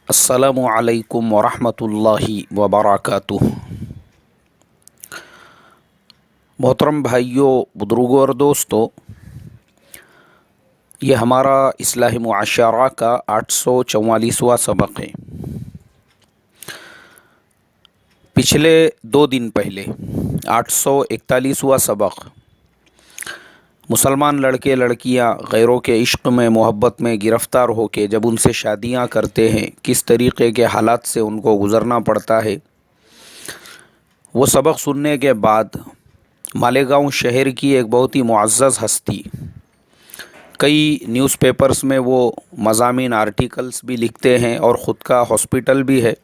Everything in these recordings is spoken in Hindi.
अस्सलामु अलैकुम वरहमतुल्लाहि वबरकातुह। मोहतरम भाइयों, बुजुर्गों और दोस्तों, ये हमारा इस्लाही मुआशरा का 844वां सबक है। पिछले 2 दिन पहले 841वां सबक मुसलमान लड़के लड़कियां गैरों के इश्क में मोहब्बत में गिरफ़्तार होकर जब उनसे शादियां करते हैं किस तरीक़े के हालात से उनको गुज़रना पड़ता है, वो सबक सुनने के बाद मालेगांव शहर की एक बहुत ही मुअज़्ज़ज़ हस्ती, कई न्यूज़पेपर्स में वो मज़ामीन आर्टिकल्स भी लिखते हैं और ख़ुद का हॉस्पिटल भी है,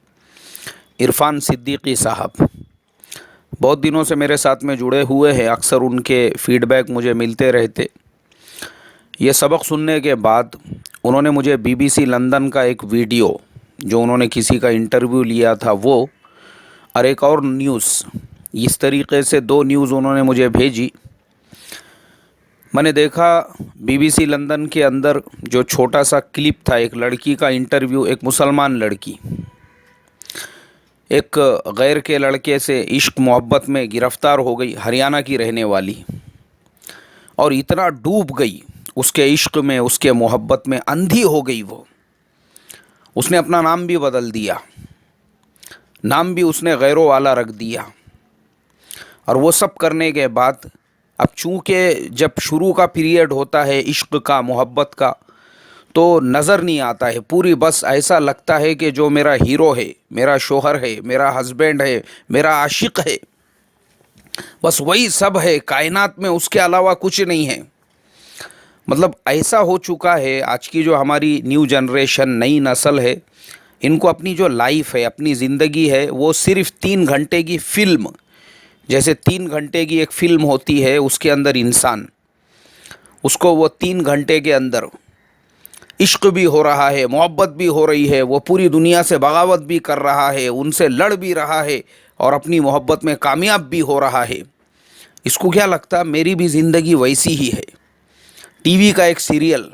इरफ़ान सिद्दीकी साहब बहुत दिनों से मेरे साथ में जुड़े हुए हैं। अक्सर उनके फ़ीडबैक मुझे मिलते रहते। ये सबक सुनने के बाद उन्होंने मुझे बीबीसी लंदन का एक वीडियो, जो उन्होंने किसी का इंटरव्यू लिया था, वो और एक और न्यूज़, इस तरीक़े से 2 न्यूज़ उन्होंने मुझे भेजी। मैंने देखा बीबीसी लंदन के अंदर जो छोटा सा क्लिप था, एक लड़की का इंटरव्यू, एक मुसलमान लड़की एक गैर के लड़के से इश्क मोहब्बत में गिरफ़्तार हो गई, हरियाणा की रहने वाली, और इतना डूब गई उसके इश्क में, उसके मोहब्बत में, अंधी हो गई वो। उसने अपना नाम भी बदल दिया, नाम भी उसने गैरों वाला रख दिया। और वो सब करने के बाद अब चूँकि जब शुरू का पीरियड होता है इश्क का, मोहब्बत का, तो नज़र नहीं आता है पूरी, बस ऐसा लगता है कि जो मेरा हीरो है, मेरा शोहर है, मेरा हस्बैंड है, मेरा आशिक है, बस वही सब है कायनात में, उसके अलावा कुछ नहीं है। मतलब ऐसा हो चुका है आज की जो हमारी न्यू जनरेशन, नई नस्ल है, इनको अपनी जो लाइफ है, अपनी ज़िंदगी है, वो सिर्फ़ 3 घंटे की फ़िल्म, जैसे 3 घंटे की एक फ़िल्म होती है, उसके अंदर इंसान, उसको वो 3 घंटे के अंदर इश्क भी हो रहा है, मोहब्बत भी हो रही है, वो पूरी दुनिया से बगावत भी कर रहा है, उनसे लड़ भी रहा है और अपनी मोहब्बत में कामयाब भी हो रहा है। इसको क्या लगता, मेरी भी ज़िंदगी वैसी ही है। टीवी का एक सीरियल,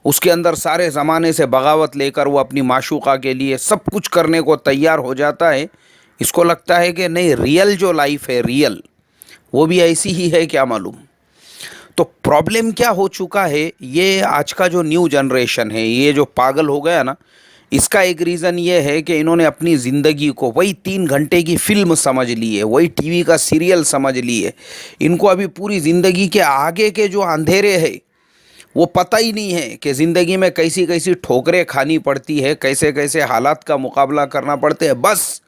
उसके अंदर सारे ज़माने से बगावत लेकर वो अपनी माशूक़ा के लिए सब कुछ करने को तैयार हो जाता है। इसको लगता है कि नहीं, रियल जो लाइफ है, रियल, वो भी ऐसी ही है, क्या मालूम। तो प्रॉब्लम क्या हो चुका है, ये आज का जो न्यू जनरेशन है, ये जो पागल हो गया ना, इसका एक रीज़न ये है कि इन्होंने अपनी ज़िंदगी को वही 3 घंटे की फ़िल्म समझ ली है, वही टीवी का सीरियल समझ ली है। इनको अभी पूरी ज़िंदगी के आगे के जो अंधेरे हैं वो पता ही नहीं है कि ज़िंदगी में कैसी कैसी ठोकरें खानी पड़ती है, कैसे कैसे हालात का मुकाबला करना पड़ते हैं। बस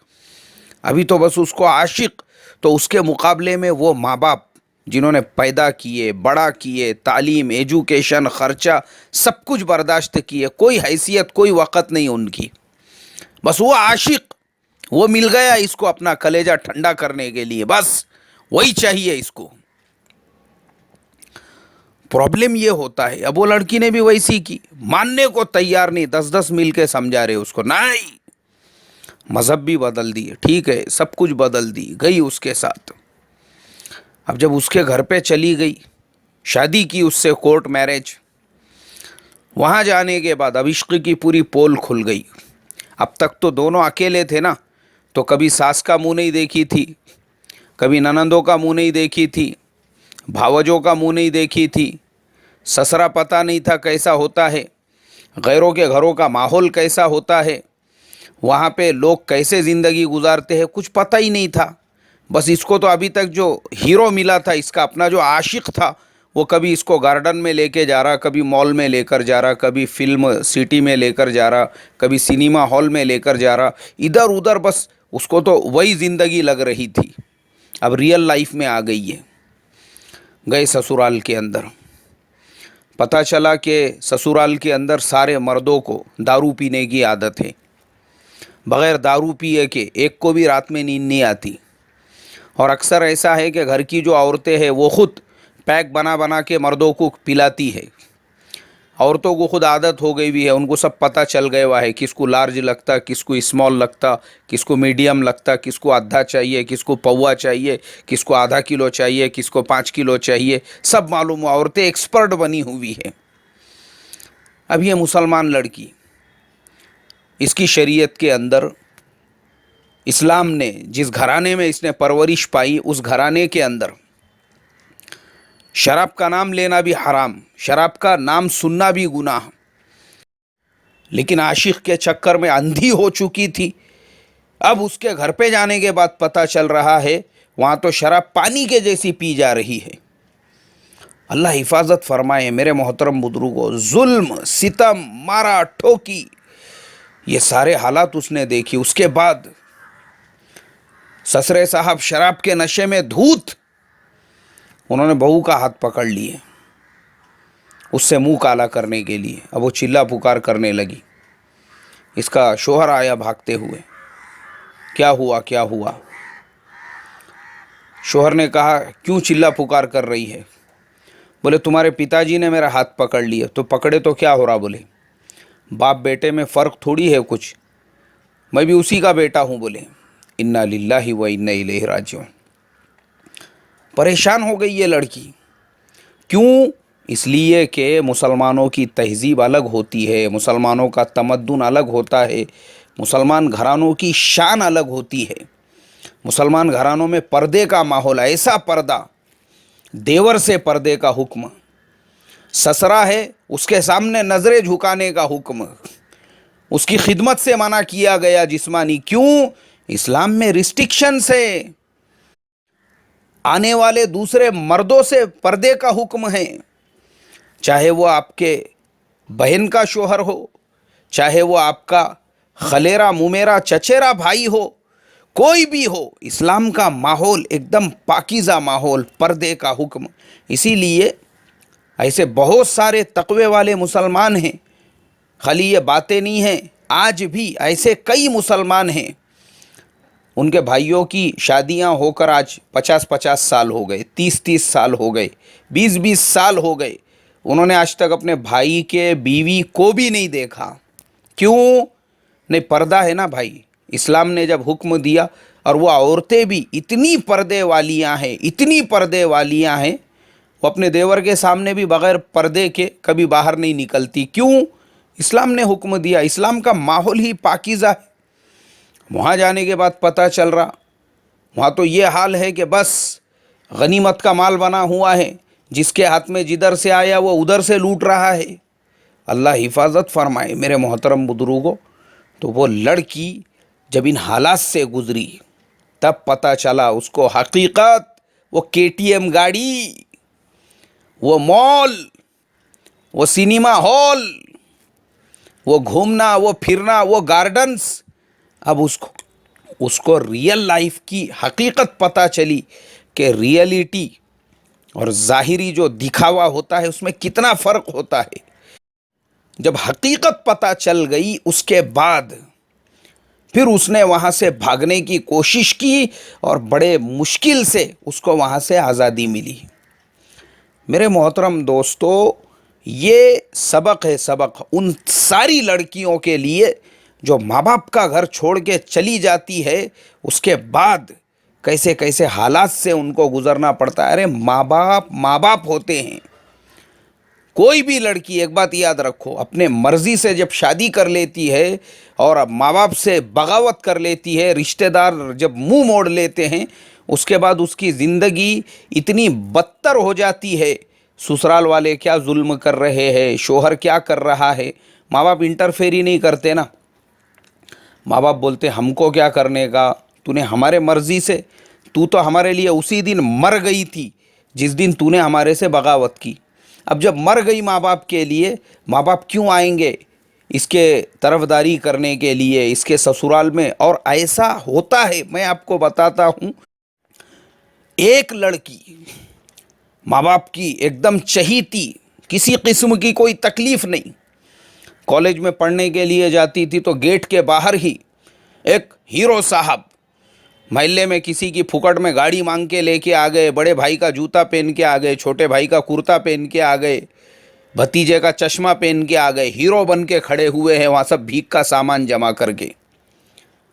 अभी तो बस उसको आशिक, तो उसके मुकाबले में वो माँ बाप जिन्होंने पैदा किए, बड़ा किए, तालीम, एजुकेशन, ख़र्चा, सब कुछ बर्दाश्त किए, कोई हैसियत, कोई वक़्त नहीं उनकी। बस वो आशिक, वो मिल गया इसको अपना कलेजा ठंडा करने के लिए, बस वही चाहिए इसको। प्रॉब्लम ये होता है, अब वो लड़की ने भी वैसी की, मानने को तैयार नहीं, 10-10 मिल के समझा रहे उसको, नहीं, मज़हब भी बदल दिए, ठीक है, सब कुछ बदल दी, गई उसके साथ। अब जब उसके घर पे चली गई, शादी की उससे, कोर्ट मैरिज, वहाँ जाने के बाद अब इश्क की पूरी पोल खुल गई। अब तक तो दोनों अकेले थे ना, तो कभी सास का मुंह नहीं देखी थी, कभी ननंदों का मुंह नहीं देखी थी, भावजों का मुंह नहीं देखी थी, ससुरा पता नहीं था कैसा होता है, गैरों के घरों का माहौल कैसा होता है, वहाँ पे लोग कैसे ज़िंदगी गुजारते हैं, कुछ पता ही नहीं था। बस इसको तो अभी तक जो हीरो मिला था, इसका अपना जो आशिक था, वो कभी इसको गार्डन में लेके जा रहा, कभी मॉल में लेकर जा रहा, कभी फिल्म सिटी में लेकर जा रहा, कभी सिनेमा हॉल में लेकर जा रहा, इधर उधर, बस उसको तो वही ज़िंदगी लग रही थी। अब रियल लाइफ में आ गई है। गए ससुराल के अंदर, पता चला कि ससुराल के अंदर सारे मर्दों को दारू पीने की आदत है। बग़ैर दारू पिए के एक को भी रात में नींद नहीं आती। और अक्सर ऐसा है कि घर की जो औरतें हैं वो ख़ुद पैक बना बना के मर्दों को पिलाती है। औरतों को खुद आदत हो गई भी है, उनको सब पता चल गया हुआ है, किसको लार्ज लगता, किसको स्मॉल लगता, किसको मीडियम लगता, किसको आधा चाहिए, किसको पौवा चाहिए, किसको आधा किलो चाहिए, किसको 5 किलो चाहिए, सब मालूम हुआ। औरतें एक्सपर्ट बनी हुई है। अब ये मुसलमान लड़की इसकी शरीयत के अंदर इस्लाम ने जिस घराने में इसने परवरिश पाई, उस घराने के अंदर शराब का नाम लेना भी हराम, शराब का नाम सुनना भी गुनाह। लेकिन आशिक के चक्कर में अंधी हो चुकी थी। अब उसके घर पे जाने के बाद पता चल रहा है वहाँ तो शराब पानी के जैसी पी जा रही है। अल्लाह हिफाजत फरमाए मेरे मोहतरम बुजुर्गों। जुल्म, सितम, मारा, ठोकी, ये सारे हालात उसने देखी। उसके बाद ससरे साहब शराब के नशे में धूत, उन्होंने बहू का हाथ पकड़ लिए उससे मुंह काला करने के लिए। अब वो चिल्ला पुकार करने लगी। इसका शोहर आया भागते हुए, क्या हुआ क्या हुआ? शोहर ने कहा क्यों चिल्ला पुकार कर रही है? बोले तुम्हारे पिताजी ने मेरा हाथ पकड़ लिया। तो पकड़े तो क्या हो रहा? बोले बाप बेटे में फ़र्क थोड़ी है कुछ, मैं भी उसी का बेटा हूँ। बोले इन्ना लिल्लाहि व इन्ना इलैहि राजिऊन। परेशान हो गई ये लड़की। क्यों? इसलिए कि मुसलमानों की तहज़ीब अलग होती है, मुसलमानों का तमद्दुन अलग होता है, मुसलमान घरानों की शान अलग होती है। मुसलमान घरानों में पर्दे का माहौल, ऐसा पर्दा, देवर से पर्दे का हुक्म, ससरा है उसके सामने नज़रें झुकाने का हुक्म, उसकी खिदमत से मना किया गया जिस्मानी। क्यों? इस्लाम में रिस्ट्रिक्शंस है। आने वाले दूसरे मर्दों से पर्दे का हुक्म है, चाहे वो आपके बहन का शोहर हो, चाहे वो आपका खलेरा मुमेरा चचेरा भाई हो, कोई भी हो। इस्लाम का माहौल एकदम पाकीज़ा माहौल, पर्दे का हुक्म। इसीलिए ऐसे बहुत सारे तकवे वाले मुसलमान हैं, खाली ये बातें नहीं हैं, आज भी ऐसे कई मुसलमान हैं, उनके भाइयों की शादियां होकर आज 50-50 साल हो गए, 30-30 साल हो गए, 20-20 साल हो गए, उन्होंने आज तक अपने भाई के बीवी को भी नहीं देखा। क्यों? नहीं, पर्दा है ना भाई। इस्लाम ने जब हुक्म दिया, और वो औरतें भी इतनी पर्दे वालियां हैं, इतनी पर्दे वालियां हैं, वो अपने देवर के सामने भी बग़ैर पर्दे के कभी बाहर नहीं निकलती। क्यों? इस्लाम ने हुक्म दिया। इस्लाम का माहौल ही पाकीज़ा है। वहाँ जाने के बाद पता चल रहा, वहाँ तो ये हाल है कि बस गनीमत का माल बना हुआ है, जिसके हाथ में जिधर से आया वो उधर से लूट रहा है। अल्लाह हिफाजत फरमाए मेरे मोहतरम बुजुर्गों। तो वो लड़की जब इन हालात से गुजरी, तब पता चला उसको हकीकत। वो केटीएम गाड़ी, वो मॉल, वो सिनेमा हॉल, वो घूमना, वो फिरना, वो गार्डन्स, अब उसको रियल लाइफ की हकीकत पता चली कि रियलिटी और ज़ाहिरी जो दिखावा होता है उसमें कितना फ़र्क होता है। जब हकीकत पता चल गई, उसके बाद फिर उसने वहाँ से भागने की कोशिश की और बड़े मुश्किल से उसको वहाँ से आज़ादी मिली। मेरे मोहतरम दोस्तों, ये सबक है, सबक उन सारी लड़कियों के लिए जो माँ बाप का घर छोड़ के चली जाती है, उसके बाद कैसे कैसे हालात से उनको गुजरना पड़ता है। अरे माँ बाप होते हैं। कोई भी लड़की, एक बात याद रखो, अपने मर्ज़ी से जब शादी कर लेती है और अब माँ बाप से बगावत कर लेती है, रिश्तेदार जब मुंह मोड़ लेते हैं, उसके बाद उसकी ज़िंदगी इतनी बदतर हो जाती है। ससुराल वाले क्या जुल्म कर रहे हैं, शोहर क्या कर रहा है, माँ बाप इंटरफेयर ही नहीं करते ना। माँ बाप बोलते हमको क्या करने का, तूने हमारे मर्ज़ी से, तू तो हमारे लिए उसी दिन मर गई थी जिस दिन तूने हमारे से बगावत की। अब जब मर गई माँ बाप के लिए, माँ बाप क्यों आएंगे इसके तरफदारी करने के लिए इसके ससुराल में? और ऐसा होता है, मैं आपको बताता हूँ। एक लड़की माँ बाप की एकदम चहीती, किसी किस्म की कोई तकलीफ़ नहीं, कॉलेज में पढ़ने के लिए जाती थी तो गेट के बाहर ही एक हीरो साहब मोहल्ले में किसी की फुकट में गाड़ी मांग के लेके आ गए, बड़े भाई का जूता पहन के आ गए, छोटे भाई का कुर्ता पहन के आ गए, भतीजे का चश्मा पहन के आ गए, हीरो बन के खड़े हुए हैं वहाँ सब भीख का सामान जमा करके।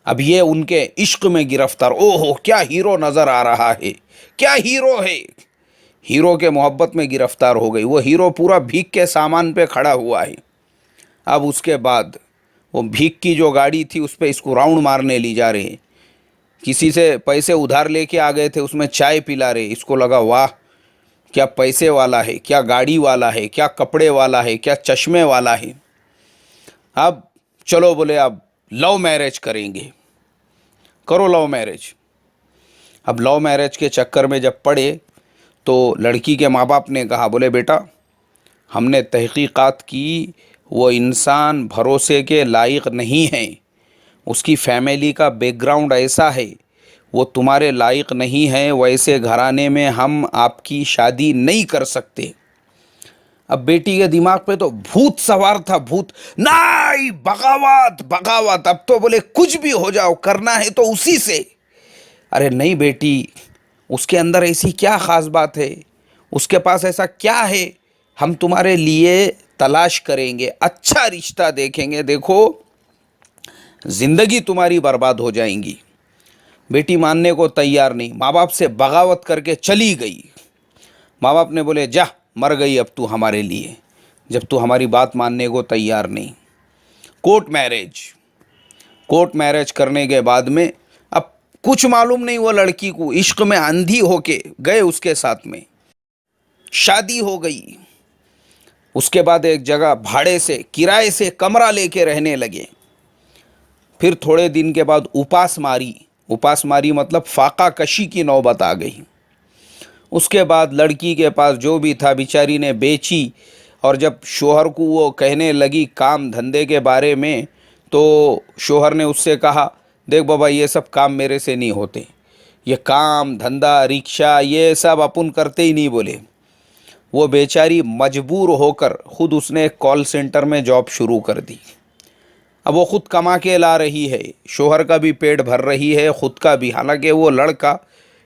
अब ये उनके इश्क में गिरफ्तार। ओहो क्या हीरो नज़र आ रहा है, क्या हीरो है, हीरो के मोहब्बत में गिरफ्तार हो गई। वो हीरो पूरा भीख के सामान पे खड़ा हुआ है। अब उसके बाद वो भीख की जो गाड़ी थी उस पर इसको राउंड मारने ले जा रहे हैं। किसी से पैसे उधार लेके आ गए थे, उसमें चाय पिला रहे। इसको लगा वाह, क्या पैसे वाला है, क्या गाड़ी वाला है, क्या कपड़े वाला है, क्या चश्मे वाला है। अब चलो बोले अब लव मैरिज करेंगे, करो लव मैरिज। अब लव मैरिज के चक्कर में जब पड़े तो लड़की के माँ बाप ने कहा, बोले बेटा हमने तहकीकात की, वो इंसान भरोसे के लायक नहीं है, उसकी फैमिली का बैकग्राउंड ऐसा है, वो तुम्हारे लायक नहीं है, वैसे घराने में हम आपकी शादी नहीं कर सकते। अब बेटी के दिमाग पे तो भूत सवार था, भूत। नहीं, बगावत बगावत, अब तो बोले कुछ भी हो जाओ, करना है तो उसी से। अरे नहीं बेटी, उसके अंदर ऐसी क्या खास बात है, उसके पास ऐसा क्या है, हम तुम्हारे लिए तलाश करेंगे, अच्छा रिश्ता देखेंगे, देखो जिंदगी तुम्हारी बर्बाद हो जाएंगी। बेटी मानने को तैयार नहीं, माँ बाप से बगावत करके चली गई। माँ बाप ने बोले जा, मर गई अब तू हमारे लिए, जब तू हमारी बात मानने को तैयार नहीं। कोर्ट मैरिज, कोर्ट मैरिज करने के बाद में अब कुछ मालूम नहीं, वो लड़की को इश्क में अंधी होके गए, उसके साथ में शादी हो गई। उसके बाद एक जगह भाड़े से, किराए से कमरा लेके रहने लगे। फिर थोड़े दिन के बाद उपास मारी मतलब फाका कशी की नौबत आ गई। उसके बाद लड़की के पास जो भी था बेचारी ने बेची, और जब शोहर को वो कहने लगी काम धंधे के बारे में, तो शोहर ने उससे कहा, देख बाबा ये सब काम मेरे से नहीं होते, ये काम धंधा रिक्शा ये सब अपन करते ही नहीं, बोले। वो बेचारी मजबूर होकर खुद उसने एक कॉल सेंटर में जॉब शुरू कर दी। अब वो खुद कमा के ला रही है, शोहर का भी पेट भर रही है, खुद का भी। हालांकि वो लड़का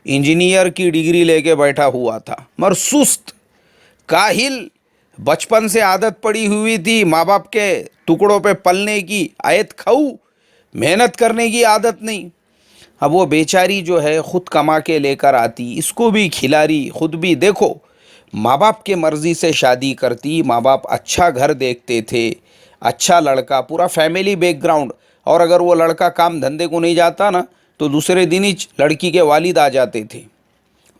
इंजीनियर की डिग्री लेके बैठा हुआ था, मगर सुस्त, काहिल, बचपन से आदत पड़ी हुई थी माँ बाप के टुकड़ों पे पलने की, आयत खाऊ, मेहनत करने की आदत नहीं। अब वो बेचारी जो है खुद कमा के लेकर आती, इसको भी खिला रही, खुद भी। देखो माँ बाप के मर्ज़ी से शादी करती, माँ बाप अच्छा घर देखते थे, अच्छा लड़का, पूरा फैमिली बैकग्राउंड। और अगर वो लड़का काम धंधे को नहीं जाता ना, तो दूसरे दिन ही लड़की के वालिद आ जाते थे,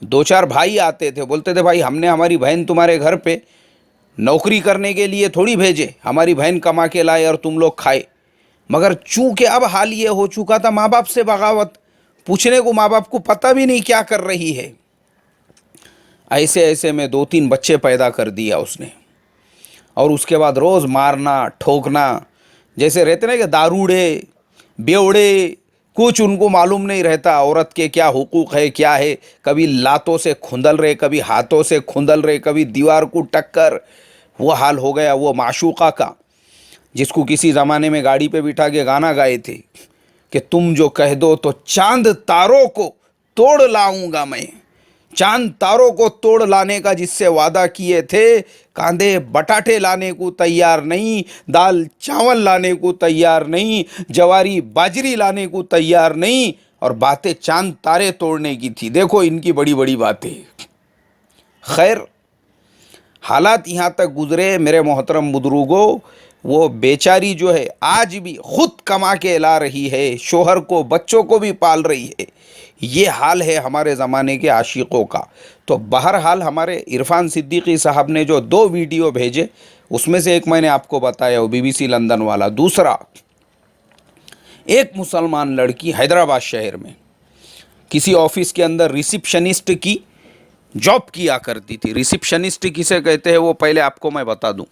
2-4 भाई आते थे, बोलते थे भाई हमने हमारी बहन तुम्हारे घर पे नौकरी करने के लिए थोड़ी भेजे, हमारी बहन कमा के लाए और तुम लोग खाए। मगर चूंकि अब हाल ये हो चुका था, माँ बाप से बगावत, पूछने को माँ बाप को पता भी नहीं क्या कर रही है। ऐसे ऐसे में 2-3 बच्चे पैदा कर दिया उसने। और उसके बाद रोज़ मारना ठोकना, जैसे रहते ना कि दारूड़े बेवड़े, कुछ उनको मालूम नहीं रहता औरत के क्या हुकूक है क्या है। कभी लातों से खुंदल रहे, कभी हाथों से खुंदल रहे, कभी दीवार को टक्कर। वो हाल हो गया वो माशूका का, जिसको किसी ज़माने में गाड़ी पे बिठा के गाना गाए थे कि तुम जो कह दो तो चांद तारों को तोड़ लाऊंगा मैं। चांद तारों को तोड़ लाने का जिससे वादा किए थे, कांदे बटाटे लाने को तैयार नहीं, दाल चावल लाने को तैयार नहीं, जवारी बाजरी लाने को तैयार नहीं, और बातें चांद तारे तोड़ने की थी। देखो इनकी बड़ी बड़ी बातें। खैर हालात यहाँ तक गुजरे मेरे मोहतरम बुजुर्गों, वो बेचारी जो है आज भी खुद कमा के ला रही है, शोहर को बच्चों को भी पाल रही है। ये हाल है हमारे ज़माने के आशिकों का। तो बहरहाल हमारे इरफान सिद्दीकी साहब ने जो 2 वीडियो भेजे, उसमें से एक मैंने आपको बताया वो BBC लंदन वाला। दूसरा, एक मुसलमान लड़की हैदराबाद शहर में किसी ऑफिस के अंदर रिसेप्शनिस्ट की जॉब किया करती थी। रिसेप्शनिस्ट किसे कहते हैं वो पहले आपको मैं बता दूं।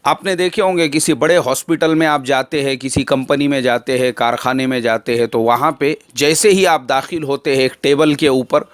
आपने देखे होंगे किसी बड़े हॉस्पिटल में आप जाते हैं, किसी कंपनी में जाते हैं, कारखाने में जाते हैं, तो वहाँ पे जैसे ही आप दाखिल होते हैं एक टेबल के ऊपर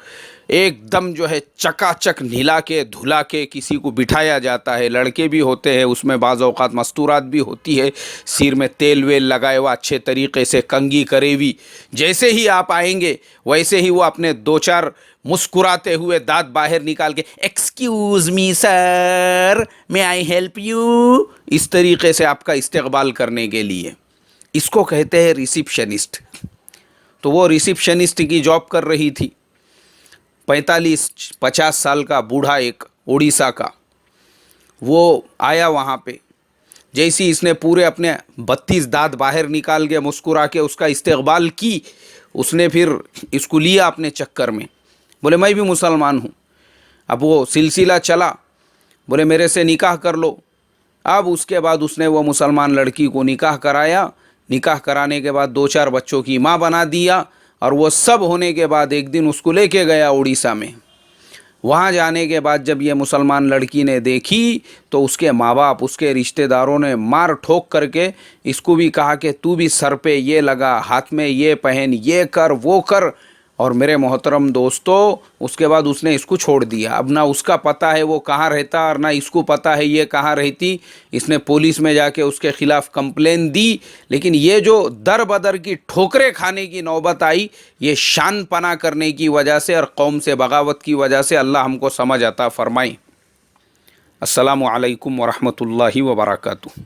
एकदम जो है चकाचक नहला के धुला के किसी को बिठाया जाता है। लड़के भी होते हैं उसमें, बाज़ औक़ात मस्तूरात भी होती है, सिर में तेल वेल लगाए हुआ अच्छे तरीके से, कंघी करे हुई। जैसे ही आप आएंगे वैसे ही वो अपने 2-4 मुस्कुराते हुए दांत बाहर निकाल के excuse me sir, may I help you, इस तरीके से आपका इस्तकबाल करने के लिए। इसको कहते हैं रिसेप्शनिस्ट। तो वो रिसेप्शनिस्ट की जॉब कर रही थी। 45-50 साल का बूढ़ा एक उड़ीसा का, वो आया वहाँ पे। जैसी इसने पूरे अपने 32 दांत बाहर निकाल के मुस्कुरा के उसका इस्तकबाल की, उसने फिर इसको लिया अपने चक्कर में। बोले मैं भी मुसलमान हूँ। अब वो सिलसिला चला, बोले मेरे से निकाह कर लो। अब उसके बाद उसने वो मुसलमान लड़की को निकाह कराया। निकाह कराने के बाद 2-4 बच्चों की माँ बना दिया। और वो सब होने के बाद एक दिन उसको लेके गया उड़ीसा में। वहाँ जाने के बाद जब ये मुसलमान लड़की ने देखी तो उसके माँ बाप, उसके रिश्तेदारों ने मार ठोक करके इसको भी कहा कि तू भी सर पे ये लगा, हाथ में ये पहन, ये कर, वो कर। और मेरे मोहतरम दोस्तों, उसके बाद उसने इसको छोड़ दिया। अब ना उसका पता है वो कहाँ रहता और ना इसको पता है ये कहाँ रहती। इसने पुलिस में जाके उसके ख़िलाफ़ कंप्लेन दी। लेकिन ये जो दर बदर की ठोकरें खाने की नौबत आई, ये शान पना करने की वजह से और कौम से बगावत की वजह से। अल्लाह हमको समझ अता फरमाए। अस्सलामु अलैकुम वरहमतुल्लाहि वबरकातुहू।